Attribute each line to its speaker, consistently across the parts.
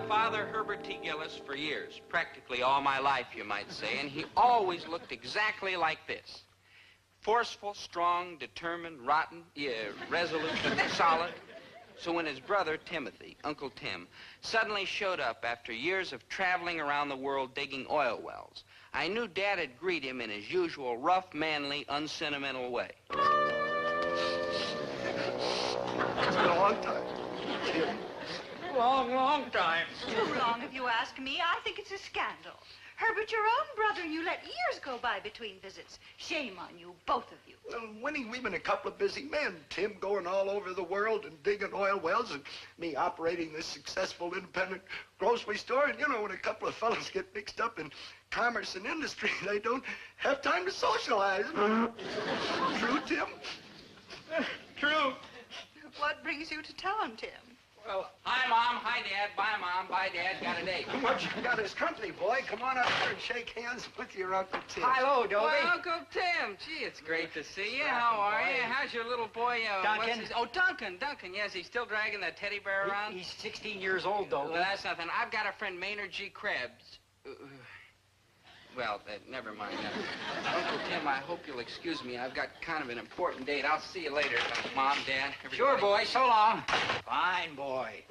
Speaker 1: father, Herbert T. Gillis, for years, practically all my life, you might say, and he always looked exactly like this. Forceful, strong, determined, rotten, resolute, solid. So when his brother, Timothy, Uncle Tim, suddenly showed up after years of traveling around the world digging oil wells, I knew Dad'd greet him in his usual rough, manly, unsentimental way.
Speaker 2: It's been a long time, Tim.
Speaker 1: Long time.
Speaker 3: Too long, if you ask me. I think it's a scandal. Herbert, your own brother, and you let years go by between visits. Shame on you, both of you.
Speaker 2: Well, Winnie, we've been a couple of busy men. Tim going all over the world and digging oil wells, and me operating this successful independent grocery store. And, you know, when a couple of fellas get mixed up in commerce and industry, they don't have time to socialize. True, Tim?
Speaker 1: True.
Speaker 3: What brings you to town, Tim?
Speaker 1: Well, hi, Mom. Hi, Dad. Bye, Mom. Bye, Dad. Got a date.
Speaker 2: What you got his company, boy. Come on up here and shake hands with your Uncle Tim.
Speaker 1: Hello, Dobie. Well, Uncle Tim. Gee, it's great to see you. How are you? How's your little boy?
Speaker 4: Duncan.
Speaker 1: Duncan. Yes, he's still dragging that teddy bear around?
Speaker 4: He's 16 years old, though.
Speaker 1: Well, that's nothing. I've got a friend, Maynard G. Krebs. Well, never mind. Uncle Tim, I hope you'll excuse me. I've got kind of an important date. I'll see you later, Mom, Dad, everybody.
Speaker 4: Sure, boy. So long. Fine, boy.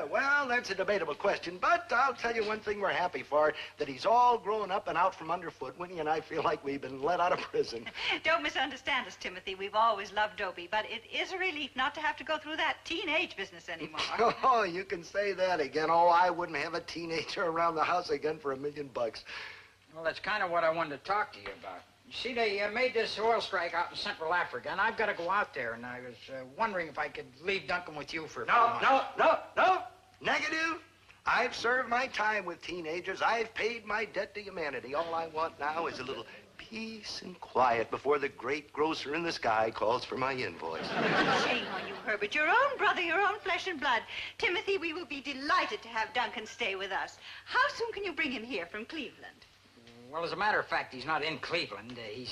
Speaker 2: Well, that's a debatable question, but I'll tell you one thing we're happy for, that he's all grown up and out from underfoot. Winnie and I feel like we've been let out of prison.
Speaker 3: Don't misunderstand us, Timothy. We've always loved Dobie, but it is a relief not to have to go through that teenage business anymore.
Speaker 2: Oh, you can say that again. Oh, I wouldn't have a teenager around the house again for $1 million.
Speaker 4: Well, that's kind of what I wanted to talk to you about. You see, they made this oil strike out in Central Africa, and I've got to go out there, and I was wondering if I could leave Duncan with you for a few months.
Speaker 2: No. Negative. I've served my time with teenagers. I've paid my debt to humanity. All I want now is a little peace and quiet before the great grocer in the sky calls for my invoice.
Speaker 3: Shame on you, Herbert. Your own brother, your own flesh and blood. Timothy, we will be delighted to have Duncan stay with us. How soon can you bring him here from Cleveland?
Speaker 4: Well, as a matter of fact, he's not in Cleveland. He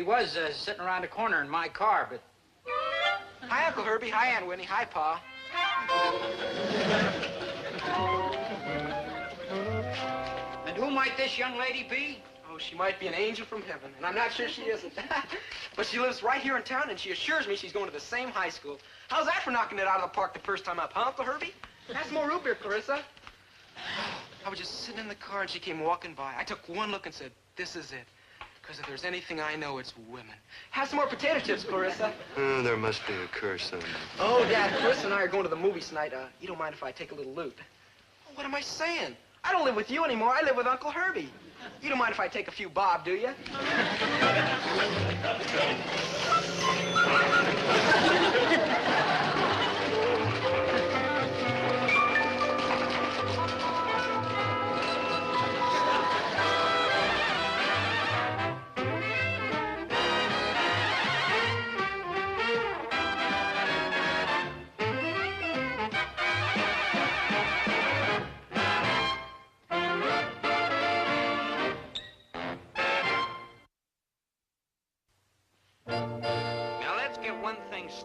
Speaker 4: was sitting around the corner in my car, but...
Speaker 5: Hi, Uncle Herbie. Hi, Aunt Winnie. Hi, Pa.
Speaker 4: And who might this young lady be?
Speaker 5: Oh, she might be an angel from heaven, and I'm not sure she isn't. But she lives right here in town, and she assures me she's going to the same high school. How's that for knocking it out of the park the first time up, huh, Uncle Herbie? Have some more root beer, Clarissa. I was just sitting in the car, and she came walking by. I took one look and said, this is it. Because if there's anything I know, it's women. Have some more potato chips, Clarissa.
Speaker 2: Oh, there must be a curse on you.
Speaker 5: Oh, Dad, Clarissa and I are going to the movies tonight. You don't mind if I take a little loot? Oh, what am I saying? I don't live with you anymore. I live with Uncle Herbie. You don't mind if I take a few bob, do you?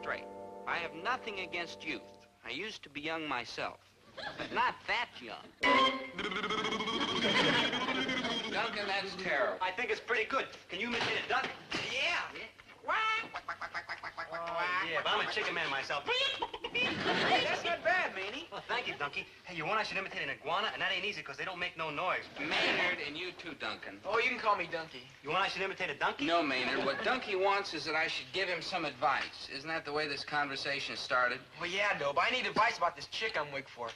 Speaker 1: Straight. I have nothing against youth. I used to be young myself, but not that young. Duncan, that's terrible.
Speaker 5: I think it's pretty good. Can you imitate it, Duncan?
Speaker 1: Yeah.
Speaker 6: Yeah, but I'm a chicken man myself.
Speaker 5: Hey, that's not bad, Manny.
Speaker 6: Well, thank you, Dunky. Hey, you want I should imitate an iguana? And that ain't easy because they don't make no noise.
Speaker 1: Maynard, and you too, Duncan.
Speaker 5: Oh, you can call me Dunky.
Speaker 6: You want I should imitate a donkey?
Speaker 1: No, Maynard. What Dunky wants is that I should give him some advice. Isn't that the way this conversation started?
Speaker 5: Well, yeah, Dobe. I need advice about this chick I'm wig for.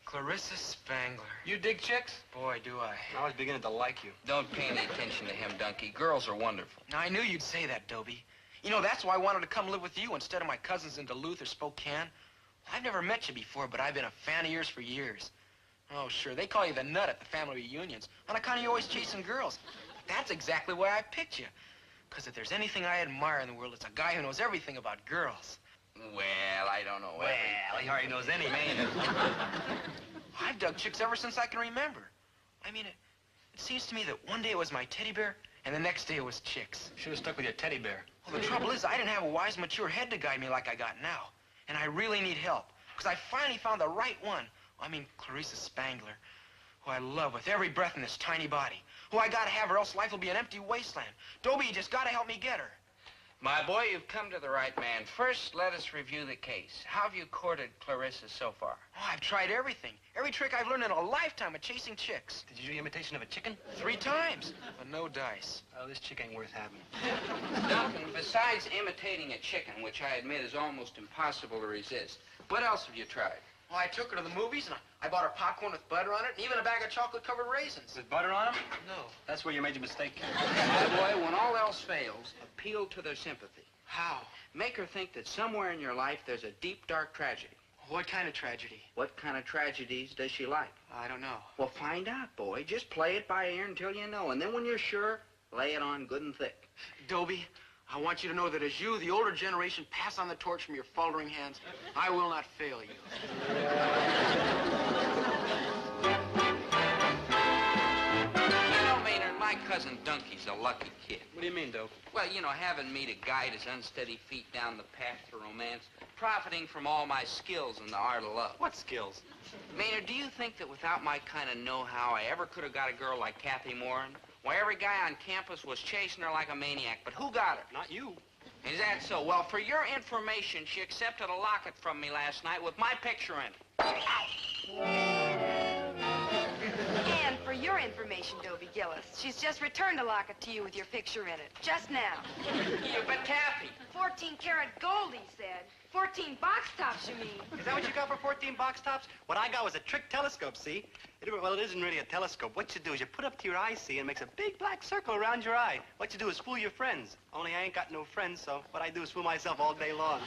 Speaker 5: Clarissa Spangler. You dig chicks? Boy, do I.
Speaker 6: I was beginning to like you.
Speaker 1: Don't pay any attention to him, Dunky. Girls are wonderful.
Speaker 5: Now, I knew you'd say that, Dobie. You know, that's why I wanted to come live with you instead of my cousins in Duluth or Spokane. I've never met you before, but I've been a fan of yours for years. Oh, sure, they call you the nut at the family reunions. On account of you always chasing girls. But that's exactly why I picked you. Because if there's anything I admire in the world, it's a guy who knows everything about girls.
Speaker 1: Well, I don't know.
Speaker 6: Well, he hardly knows any man.
Speaker 5: I've dug chicks ever since I can remember. I mean, it seems to me that one day it was my teddy bear, and the next day it was chicks.
Speaker 6: Should have stuck with your teddy bear.
Speaker 5: Well, the trouble is, I didn't have a wise, mature head to guide me like I got now. And I really need help. Because I finally found the right one. I mean Clarissa Spangler, who I love with every breath in this tiny body. Who I gotta have, or else life will be an empty wasteland. Dobie, you just gotta help me get her.
Speaker 1: My boy, you've come to the right man. First, let us review the case. How have you courted Clarissa so far?
Speaker 5: Oh, I've tried everything. Every trick I've learned in a lifetime of chasing chicks.
Speaker 6: Did you do the imitation of a chicken?
Speaker 5: 3 times, but no dice.
Speaker 6: Oh, this chick ain't worth having.
Speaker 1: Duncan, besides imitating a chicken, which I admit is almost impossible to resist, what else have you tried?
Speaker 5: Well, I took her to the movies, and I bought her popcorn with butter on it, and even a bag of chocolate-covered raisins.
Speaker 6: With butter on them?
Speaker 5: No.
Speaker 6: That's where you made your mistake.
Speaker 1: My boy, when all else fails, appeal to their sympathy.
Speaker 5: How?
Speaker 1: Make her think that somewhere in your life there's a deep, dark tragedy.
Speaker 5: What kind of tragedy?
Speaker 1: What kind of tragedies does she like?
Speaker 5: I don't know.
Speaker 1: Well, find out, boy. Just play it by ear until you know. And then when you're sure, lay it on good and thick.
Speaker 5: Dobie, I want you to know that as you, the older generation, pass on the torch from your faltering hands, I will not fail you.
Speaker 1: You know, Maynard, my cousin Dunkey's a lucky kid.
Speaker 6: What do you mean, Dope?
Speaker 1: Well, you know, having me to guide his unsteady feet down the path to romance, profiting from all my skills in the art of love.
Speaker 6: What skills?
Speaker 1: Maynard, do you think that without my kind of know-how, I ever could have got a girl like Kathy Moran? Why, every guy on campus was chasing her like a maniac, but who got her?
Speaker 6: Not you.
Speaker 1: Is that so? Well, for your information, she accepted a locket from me last night with my picture in it.
Speaker 7: And for your information, Dobie Gillis, she's just returned a locket to you with your picture in it, just now.
Speaker 1: Yeah, but Kathy.
Speaker 7: 14-karat gold, he said. 14 box tops, you mean.
Speaker 6: Is that what you got for 14 box tops? What I got was a trick telescope, see? Well, it isn't really a telescope. What you do is you put up to your eye, see, and it makes a big black circle around your eye. What you do is fool your friends. Only I ain't got no friends, so what I do is fool myself all day long.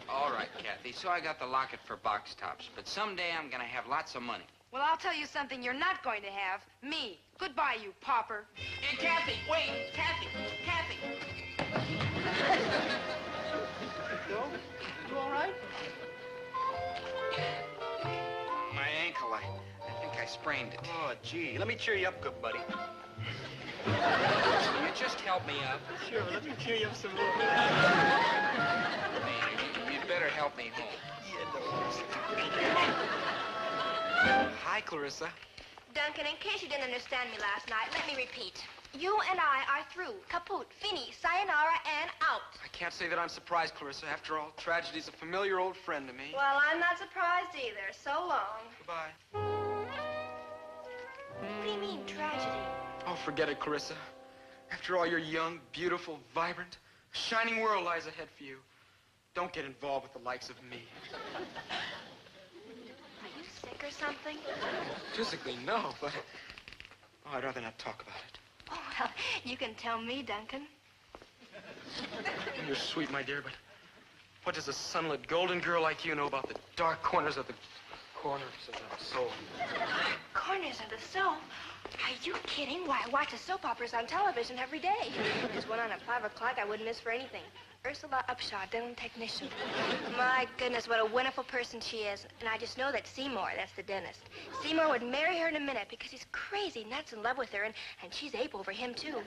Speaker 1: All right, Kathy. So I got the locket for box tops, but someday I'm gonna have lots of money.
Speaker 7: Well, I'll tell you something you're not going to have. Me. Goodbye, you pauper.
Speaker 1: Hey, Kathy, wait! Kathy! Kathy!
Speaker 5: No? You all right?
Speaker 1: My ankle, I think I sprained it.
Speaker 6: Oh, gee. Let me cheer you up, good buddy.
Speaker 1: Will you just help me up?
Speaker 6: Sure, let me cheer you up some more.
Speaker 1: Maynard, you'd better help me home.
Speaker 5: Hi, Clarissa.
Speaker 8: Duncan, in case you didn't understand me last night, let me repeat. You and I are through. Kaput, fini, sayonara, and out.
Speaker 5: I can't say that I'm surprised, Clarissa. After all, tragedy's a familiar old friend to me.
Speaker 8: Well, I'm not surprised either. So long.
Speaker 5: Goodbye.
Speaker 8: What do you mean, tragedy?
Speaker 5: Oh, forget it, Clarissa. After all, you're young, beautiful, vibrant. A shining world lies ahead for you. Don't get involved with the likes of me.
Speaker 8: Are you sick or something?
Speaker 5: Physically, no, but... Oh, I'd rather not talk about it.
Speaker 8: Oh, well, you can tell me, Duncan.
Speaker 5: You're sweet, my dear, but what does a sunlit golden girl like you know about the dark corners of the soul?
Speaker 8: Corners of the soul? Are you kidding? Why, I watch the soap operas on television every day. There's one on at 5 o'clock I wouldn't miss for anything. Ursula Upshaw, dental technician. My goodness, what a wonderful person she is. And I just know that Seymour, that's the dentist, Seymour would marry her in a minute because he's crazy nuts in love with her, and she's ape over him, too.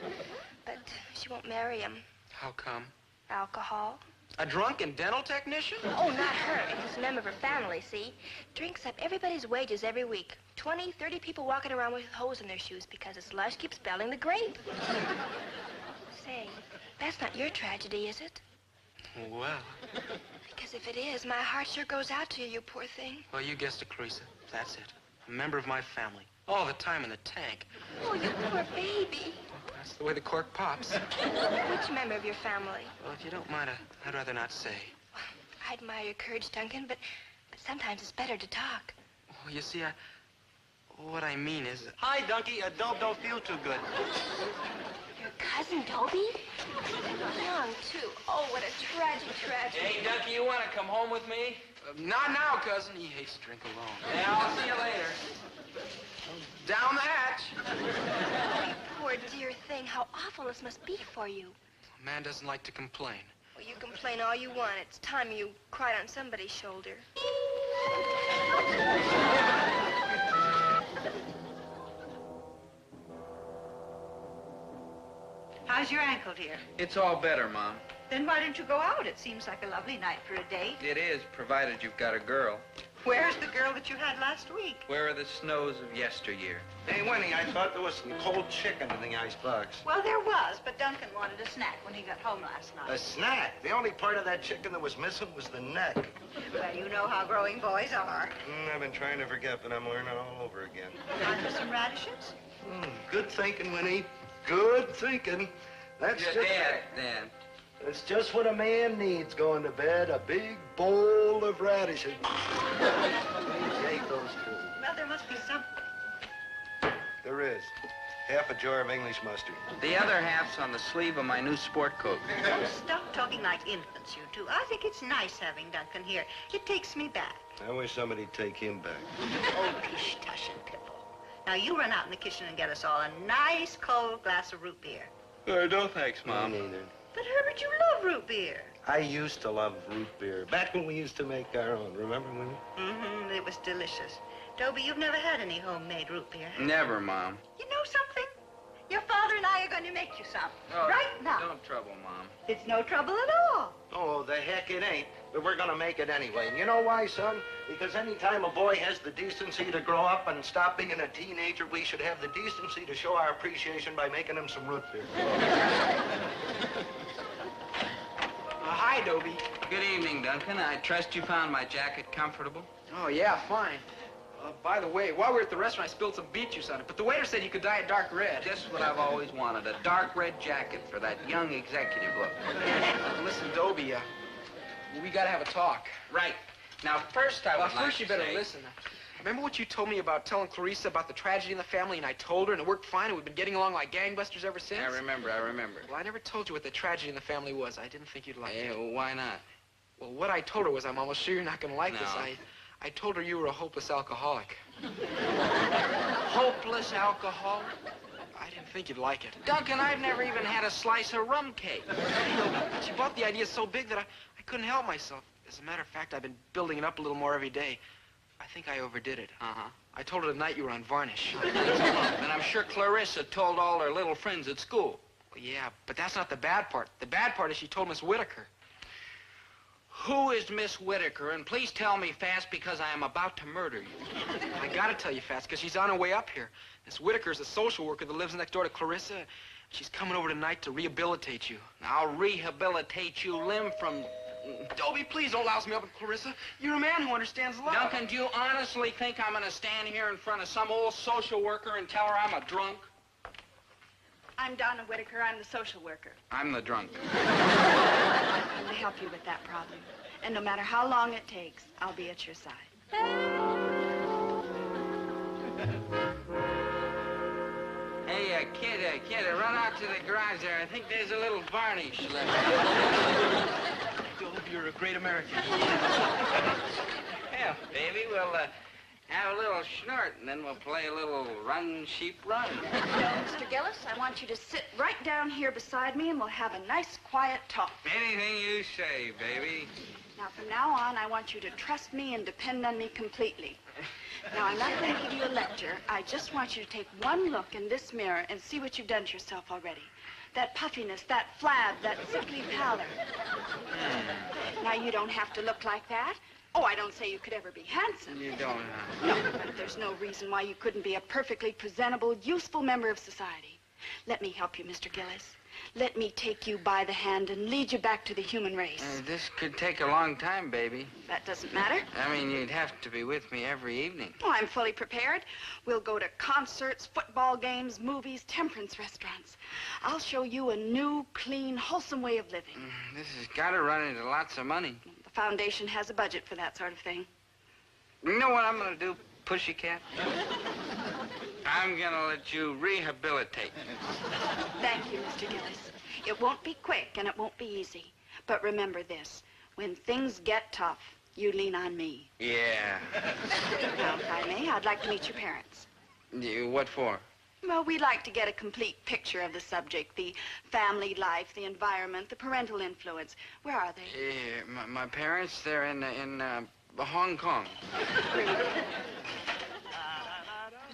Speaker 8: But she won't marry him.
Speaker 5: How come?
Speaker 8: Alcohol.
Speaker 5: A drunken dental technician?
Speaker 8: Oh, not her. It's a member of her family, see? Drinks up everybody's wages every week. 20, 30 people walking around with holes in their shoes because his lush keeps spelling the grape. Say, that's not your tragedy, is it?
Speaker 5: Well.
Speaker 8: Because if it is, my heart sure goes out to you, you poor thing.
Speaker 5: Well, you guessed it, Clarissa. That's it. A member of my family. All the time in the tank.
Speaker 8: Oh, you poor baby.
Speaker 5: That's the way the cork pops.
Speaker 8: Which member of your family?
Speaker 5: Well, if you don't mind, I'd rather not say.
Speaker 8: I admire your courage, Duncan, but sometimes it's better to talk.
Speaker 5: Well, you see, what I mean is...
Speaker 6: Hi, Dunky. Don't feel too good.
Speaker 8: Your cousin, Dobie? Young, too. Oh, what a tragic tragedy.
Speaker 1: Hey, Ducky, you want to come home with me?
Speaker 5: Not now, cousin. He hates to drink alone.
Speaker 1: Yeah, I'll see you later.
Speaker 5: Down the hatch.
Speaker 8: Oh, you poor dear thing. How awful this must be for you.
Speaker 5: A man doesn't like to complain.
Speaker 8: Well, you complain all you want. It's time you cried on somebody's shoulder.
Speaker 3: How's your ankle, dear?
Speaker 1: It's all better, Mom.
Speaker 3: Then why don't you go out? It seems like a lovely night for a date.
Speaker 1: It is, provided you've got a girl.
Speaker 3: Where's the girl that you had last week?
Speaker 1: Where are the snows of yesteryear?
Speaker 2: Hey, Winnie, I thought there was some cold chicken in the icebox.
Speaker 3: Well, there was, but Duncan wanted a snack when he got home last
Speaker 2: A
Speaker 3: night.
Speaker 2: snack? The only part of that chicken that was missing was the neck.
Speaker 3: Well, you know how growing boys are.
Speaker 2: I've been trying to forget, but I'm learning all over again.
Speaker 3: Time for some radishes?
Speaker 2: Good thinking, Winnie. Good thinking. That's
Speaker 1: Your
Speaker 2: just...
Speaker 1: Dad.
Speaker 2: That's just what a man needs going to bed, a big bowl of radishes. Please take those two.
Speaker 3: Well, there must be some.
Speaker 2: There is. Half a jar of English mustard.
Speaker 1: The other half's on the sleeve of my new sport coat.
Speaker 3: Oh, stop talking like infants, you two. I think it's nice having Duncan here. It takes me back.
Speaker 2: I wish somebody'd take him back.
Speaker 3: Oh, pish, tush, and pipple. Now, you run out in the kitchen and get us all a nice cold glass of root beer.
Speaker 1: No thanks, Mom.
Speaker 2: Me neither.
Speaker 3: But, Herbert, you love root beer.
Speaker 2: I used to love root beer. Back when we used to make our own. Remember, Winnie?
Speaker 3: Mm-hmm. It was delicious. Dobie, you've never had any homemade root beer.
Speaker 1: Never, Mom.
Speaker 3: You know something? Your father and I are going to make you some.
Speaker 1: Oh,
Speaker 3: right now.
Speaker 1: Don't trouble, Mom.
Speaker 3: It's no trouble at all.
Speaker 2: Oh, the heck it ain't. But we're gonna make it anyway. And you know why, son? Because any time a boy has the decency to grow up and stop being a teenager, we should have the decency to show our appreciation by making him some root beer.
Speaker 5: Hi, Dobie.
Speaker 1: Good evening, Duncan. I trust you found my jacket comfortable.
Speaker 5: Oh, yeah, fine. By the way, while we were at the restaurant, I spilled some beet juice on it, but the waiter said you could dye it dark red.
Speaker 1: Just what I've always wanted, a dark red jacket for that young executive look.
Speaker 5: Listen, Dobie, we gotta have a talk.
Speaker 1: Right. Now, first I would like
Speaker 5: First you
Speaker 1: to
Speaker 5: better
Speaker 1: say...
Speaker 5: listen. Remember what you told me about telling Clarissa about the tragedy in the family, and I told her, and it worked fine, and we've been getting along like gangbusters ever since?
Speaker 1: I remember.
Speaker 5: Well, I never told you what the tragedy in the family was. I didn't think you'd like it.
Speaker 1: Well, why not?
Speaker 5: Well, what I told her was, I'm almost sure you're not gonna like
Speaker 1: No.
Speaker 5: this. I told her you were a hopeless alcoholic.
Speaker 1: Hopeless alcoholic?
Speaker 5: I didn't think you'd like it.
Speaker 1: Duncan, I've never even had a slice of rum cake.
Speaker 5: She bought the idea so big that I couldn't help myself. As a matter of fact, I've been building it up a little more every day. I think I overdid it.
Speaker 1: Uh-huh.
Speaker 5: I told her tonight you were on varnish.
Speaker 1: And I'm sure Clarissa told all her little friends at school.
Speaker 5: Well, yeah, but that's not the bad part. The bad part is she told Miss Whitaker.
Speaker 1: Who is Miss Whitaker? And please tell me fast, because I am about to murder you.
Speaker 5: I gotta tell you fast, because she's on her way up here. Miss Whitaker's a social worker that lives next door to Clarissa. She's coming over tonight to rehabilitate you.
Speaker 1: I'll rehabilitate you limb from...
Speaker 5: Dobie, please don't louse me up with Clarissa. You're a man who understands love.
Speaker 1: Duncan, do you honestly think I'm going to stand here in front of some old social worker and tell her I'm a drunk?
Speaker 9: I'm Donna Whitaker. I'm the social worker.
Speaker 1: I'm the drunk.
Speaker 9: I'm to help you with that problem. And no matter how long it takes, I'll be at your side.
Speaker 1: Hey, kid, run out to the garage there. I think there's a little varnish left.
Speaker 5: Dobie, you're a great American.
Speaker 1: Yeah, baby, we'll have a little snort, and then we'll play a little run, sheep, run.
Speaker 9: No, Mr. Gillis, I want you to sit right down here beside me and we'll have a nice, quiet talk.
Speaker 1: Anything you say, baby.
Speaker 9: Now, from now on, I want you to trust me and depend on me completely. Now, I'm not going to give you a lecture. I just want you to take one look in this mirror and see what you've done to yourself already. That puffiness, that flab, that sickly pallor. Now, you don't have to look like that. Oh, I don't say you could ever be handsome.
Speaker 1: You don't,
Speaker 9: No, but there's no reason why you couldn't be a perfectly presentable, useful member of society. Let me help you, Mr. Gillis. Let me take you by the hand and lead you back to the human race.
Speaker 1: This could take a long time, baby.
Speaker 9: That doesn't matter.
Speaker 1: I mean, you'd have to be with me every evening.
Speaker 9: Oh, I'm fully prepared. We'll go to concerts, football games, movies, temperance restaurants. I'll show you a new, clean, wholesome way of living.
Speaker 1: This has got to run into lots of money.
Speaker 9: The foundation has a budget for that sort of thing.
Speaker 1: You know what I'm going to do, Pussycat? I'm going to let you rehabilitate.
Speaker 9: Thank you, Mr. Gillis. It won't be quick and it won't be easy. But remember this, when things get tough, you lean on me.
Speaker 1: Yeah.
Speaker 9: Now, if I may, I'd like to meet your parents.
Speaker 1: What for?
Speaker 9: Well, we'd like to get a complete picture of the subject, the family life, the environment, the parental influence. Where are they?
Speaker 1: My parents, they're in Hong Kong.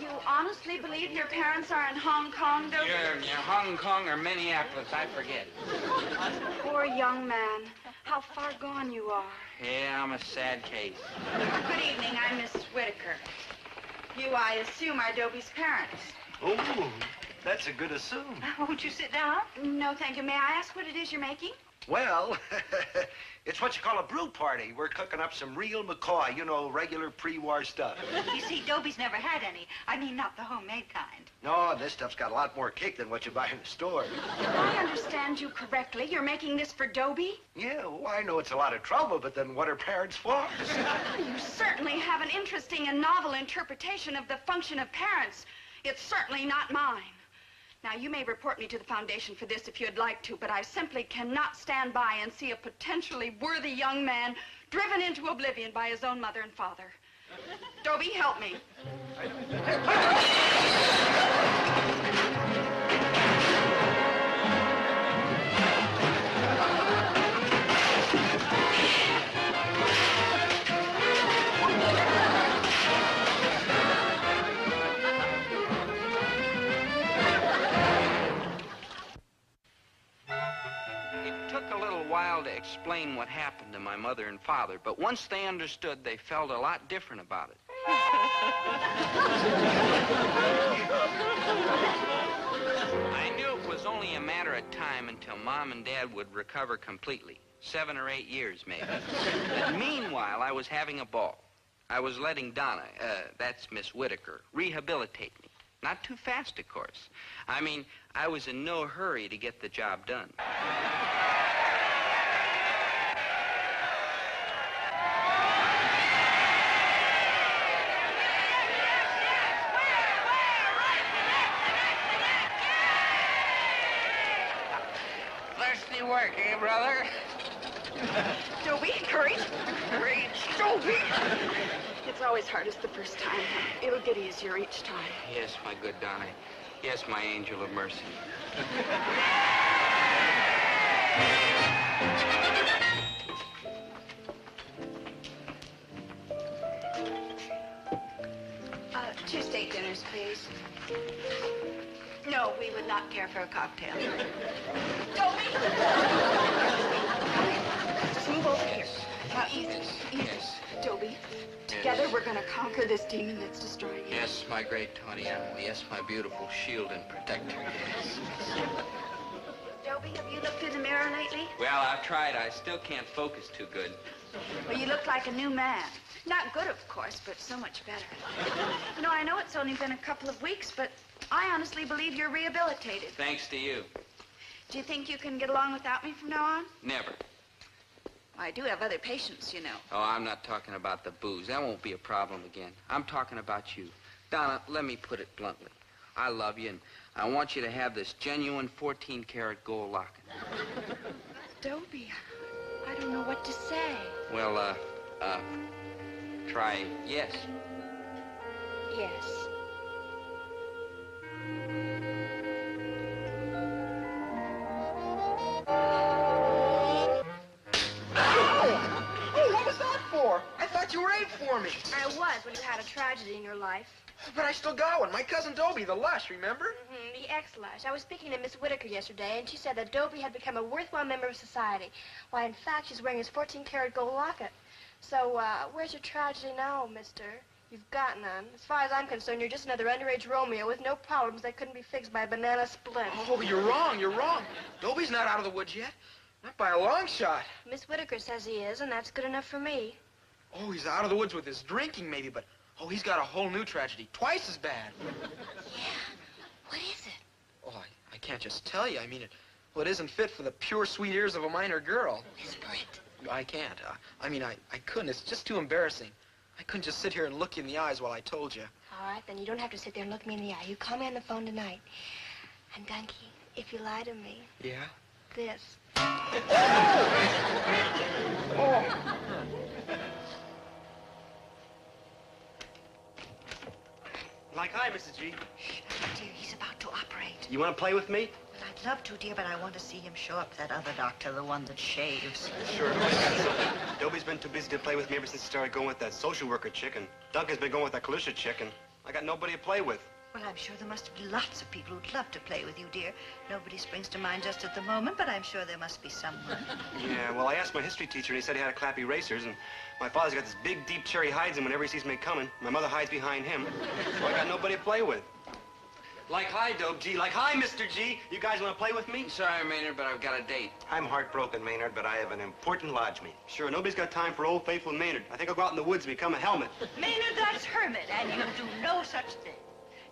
Speaker 9: You honestly believe your parents are in Hong Kong, Dobie?
Speaker 1: Yeah, Hong Kong or Minneapolis, I forget.
Speaker 9: Poor young man. How far gone you are.
Speaker 1: Yeah, I'm a sad case.
Speaker 9: Good evening. I'm Miss Whitaker. You, I assume, are Dobie's parents.
Speaker 2: Oh, that's a good assume.
Speaker 3: Won't you sit down?
Speaker 9: No, thank you. May I ask what it is you're making?
Speaker 2: Well, it's what you call a brew party. We're cooking up some real McCoy, you know, regular pre-war stuff.
Speaker 3: You see, Dobie's never had any. I mean, not the homemade kind.
Speaker 2: No, this stuff's got a lot more kick than what you buy in the store.
Speaker 9: If I understand you correctly, you're making this for Dobie?
Speaker 2: Yeah, well, I know it's a lot of trouble, but then what are parents for?
Speaker 9: You certainly have an interesting and novel interpretation of the function of parents. It's certainly not mine. Now, you may report me to the foundation for this if you'd like to, but I simply cannot stand by and see a potentially worthy young man driven into oblivion by his own mother and father. Dobie, help me.
Speaker 1: While to explain what happened to my mother and father, but once they understood, they felt a lot different about it. I knew it was only a matter of time until Mom and Dad would recover completely. 7 or 8 years, maybe. But meanwhile, I was having a ball. I was letting Donna, that's Miss Whitaker, rehabilitate me. Not too fast, of course. I mean, I was in no hurry to get the job done. Thirsty work, eh, brother?
Speaker 9: Dobie, courage. Courage. Dobie! It's always hardest the first time. It'll get easier each time.
Speaker 1: Yes, my good Donna. Yes, my angel of mercy.
Speaker 3: Two steak dinners, please.
Speaker 9: No, we would not care for a cocktail.
Speaker 3: Dobie!
Speaker 9: Just move over here. Now, easy.
Speaker 1: Yes.
Speaker 9: Dobie, together we're going to conquer this demon that's destroying you.
Speaker 1: Yes, my great Tony Animal. Yes, my beautiful shield and protector. Yes.
Speaker 9: Dobie, have you looked in the mirror lately?
Speaker 1: Well, I've tried. I still can't focus too good.
Speaker 9: Well, you look like a new man. Not good, of course, but so much better. You know, I know it's only been a couple of weeks, but I honestly believe you're rehabilitated.
Speaker 1: Thanks to you.
Speaker 9: Do you think you can get along without me from now on?
Speaker 1: Never.
Speaker 9: I do have other patients, you know.
Speaker 1: Oh, I'm not talking about the booze. That won't be a problem again. I'm talking about you. Donna, let me put it bluntly. I love you, and I want you to have this genuine 14-karat gold locket.
Speaker 9: Dobie, I don't know what to say.
Speaker 1: Well, try yes.
Speaker 8: Yes.
Speaker 5: Oh, what was that for? I thought you were 8 for me.
Speaker 8: I was when you had a tragedy in your life.
Speaker 5: But I still got one. My cousin Dobie, the lush, remember?
Speaker 8: Mm-hmm, the ex-lush. I was speaking to Miss Whitaker yesterday, and she said that Dobie had become a worthwhile member of society. Why, in fact, she's wearing his 14-karat gold locket. So, where's your tragedy now, mister? You've got none. As far as I'm concerned, you're just another underage Romeo with no problems that couldn't be fixed by a banana splint.
Speaker 5: Oh, you're wrong. You're wrong. Dobie's not out of the woods yet. Not by a long shot.
Speaker 8: Miss Whitaker says he is, and that's good enough for me.
Speaker 5: Oh, he's out of the woods with his drinking, maybe, but, oh, he's got a whole new tragedy. Twice as bad.
Speaker 8: Yeah? What is it?
Speaker 5: Oh, I can't just tell you. I mean, it isn't fit for the pure, sweet ears of a minor girl.
Speaker 8: Whisper it.
Speaker 5: I can't. I couldn't. It's just too embarrassing. I couldn't just sit here and look you in the eyes while I told you.
Speaker 8: All right, then you don't have to sit there and look me in the eye. You call me on the phone tonight. And, Dunky, if you lie to me...
Speaker 5: Yeah?
Speaker 8: This.
Speaker 6: Like, hi, Mrs. G.
Speaker 3: Dear, he's about to operate.
Speaker 6: You want to play with me?
Speaker 3: Well, I'd love to, dear, but I want to see him show up, that other doctor, the one that shaves.
Speaker 6: Sure. Dobie's been too busy to play with me ever since he started going with that social worker chick, and Duncan's been going with that Calisha chick, and I got nobody to play with.
Speaker 3: Well, I'm sure there must be lots of people who'd love to play with you, dear. Nobody springs to mind just at the moment, but I'm sure there must be someone.
Speaker 6: Yeah, well, I asked my history teacher, and he said he had a clap erasers, and my father's got this big, deep chair he hides in whenever he sees me coming. My mother hides behind him, so I got nobody to play with. Like, hi, Dope G. Like, hi, Mr. G. You guys want to play with me?
Speaker 1: Sorry, Maynard, but I've got a date.
Speaker 6: I'm heartbroken, Maynard, but I have an important lodge meet. Sure, nobody's got time for old faithful Maynard. I think I'll go out in the woods and become a helmet.
Speaker 3: Maynard, that's Hermit, and you do no such thing.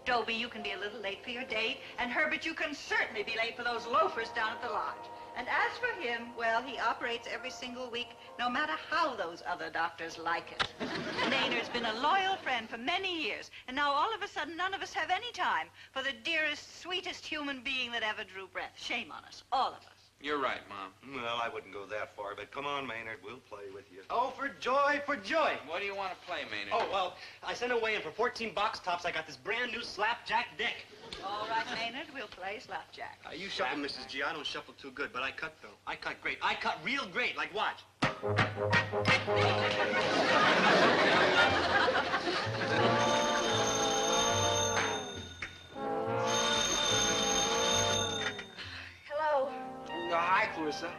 Speaker 3: Dobie, you can be a little late for your date, and Herbert, you can certainly be late for those loafers down at the lodge. And as for him, well, he operates every single week, no matter how those other doctors like it. Maynard's been a loyal friend for many years, and now all of a sudden none of us have any time for the dearest, sweetest human being that ever drew breath. Shame on us, all of us.
Speaker 1: You're right, Mom.
Speaker 6: Well, I wouldn't go that far, but come on, Maynard, we'll play with you. Oh, for joy, for joy.
Speaker 1: What do you want to play, Maynard?
Speaker 6: Oh, well, I sent away, and for 14 box tops, I got this brand new slapjack deck.
Speaker 3: All right, Maynard, we'll play slapjack.
Speaker 6: You shuffle, Mrs. G. I don't shuffle too good, but I cut, though. I cut great. I cut real great. Like, watch.
Speaker 8: Hello.
Speaker 5: Oh, hi, Clarissa.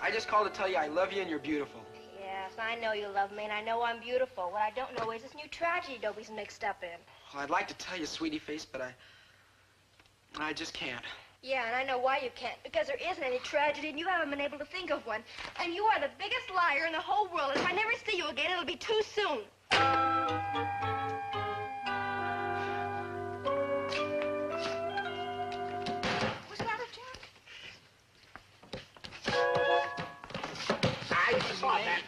Speaker 5: I just called to tell you I love you and you're beautiful.
Speaker 8: Yes, I know you love me, and I know I'm beautiful. What I don't know is this new tragedy Dobie's mixed up in.
Speaker 5: Well, I'd like to tell you, sweetie face, but I just can't.
Speaker 8: Yeah, and I know why you can't. Because there isn't any tragedy, and you haven't been able to think of one. And you are the biggest liar in the whole world. And if I never see you again, it'll be too soon.
Speaker 3: What's the matter, Jack?
Speaker 2: I saw that.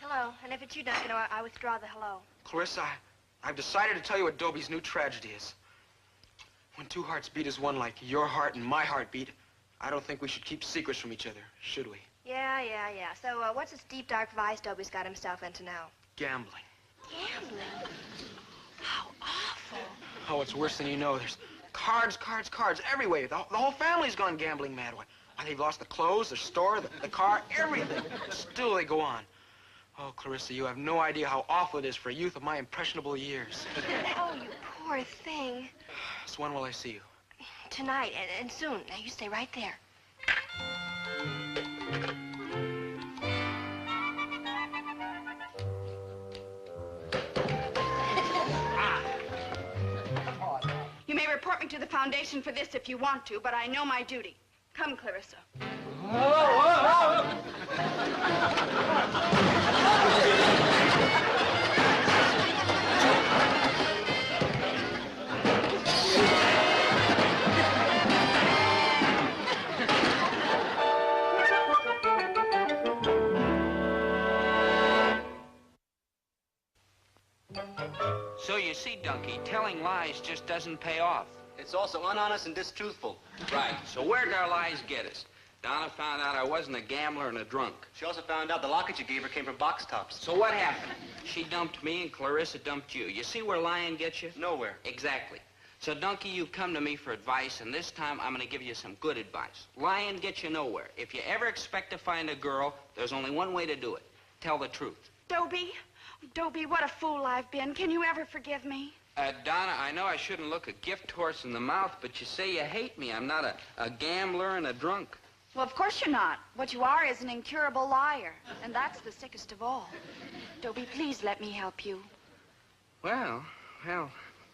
Speaker 8: Hello, and if it's you, Duncan, I withdraw the hello.
Speaker 5: Clarissa, I've decided to tell you what Dobie's new tragedy is. When two hearts beat as one like your heart and my heart beat, I don't think we should keep secrets from each other, should we?
Speaker 8: Yeah. So, what's this deep, dark vice Dobie's got himself into now?
Speaker 5: Gambling.
Speaker 8: Gambling? How awful.
Speaker 5: Oh, it's worse than you know. There's cards everywhere. The whole family's gone gambling mad. Why, they've lost the clothes, the store, the car, everything. Still they go on. Oh, Clarissa, you have no idea how awful it is for a youth of my impressionable years.
Speaker 8: Oh, you poor thing.
Speaker 5: So when will I see you?
Speaker 8: Tonight, and soon. Now, you stay right there.
Speaker 9: You may report me to the foundation for this if you want to, but I know my duty. Come, Clarissa.
Speaker 1: So you see, Dunky, telling lies just doesn't pay off.
Speaker 6: It's also unhonest and distruthful.
Speaker 1: Right. So where'd our lies get us? Donna found out I wasn't a gambler and a drunk.
Speaker 6: She also found out the locket you gave her came from box tops.
Speaker 1: So what happened? She dumped me and Clarissa dumped you. You see where lying gets you?
Speaker 6: Nowhere.
Speaker 1: Exactly. So, Dunky, you've come to me for advice, and this time I'm going to give you some good advice. Lying gets you nowhere. If you ever expect to find a girl, there's only one way to do it. Tell the truth.
Speaker 9: Dobie, what a fool I've been. Can you ever forgive me?
Speaker 1: Donna, I know I shouldn't look a gift horse in the mouth, but you say you hate me. I'm not a gambler and a drunk.
Speaker 9: Well, of course you're not. What you are is an incurable liar, and that's the sickest of all. Dobie, please let me help you.
Speaker 1: Well,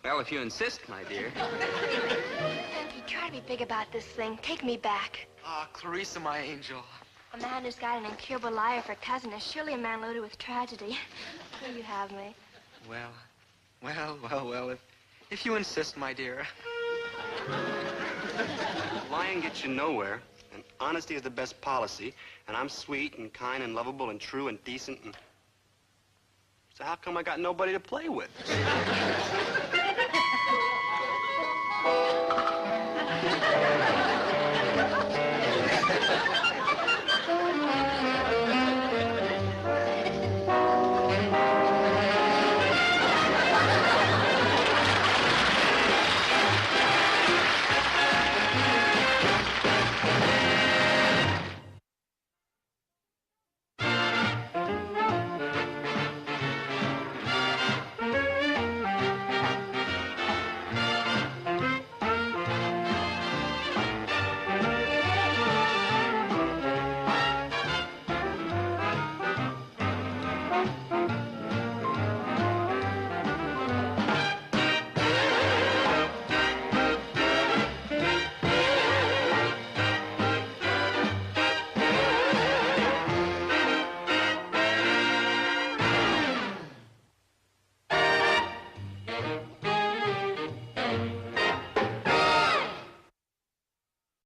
Speaker 1: if you insist, my dear.
Speaker 8: Duncan, try to be big about this thing. Take me back.
Speaker 5: Ah, Clarissa, my angel.
Speaker 8: A man who's got an incurable liar for a cousin is surely a man loaded with tragedy. Here you have me.
Speaker 5: Well, if you insist, my dear.
Speaker 6: Lying gets you nowhere, and honesty is the best policy, and I'm sweet and kind and lovable and true and decent and... So how come I got nobody to play with?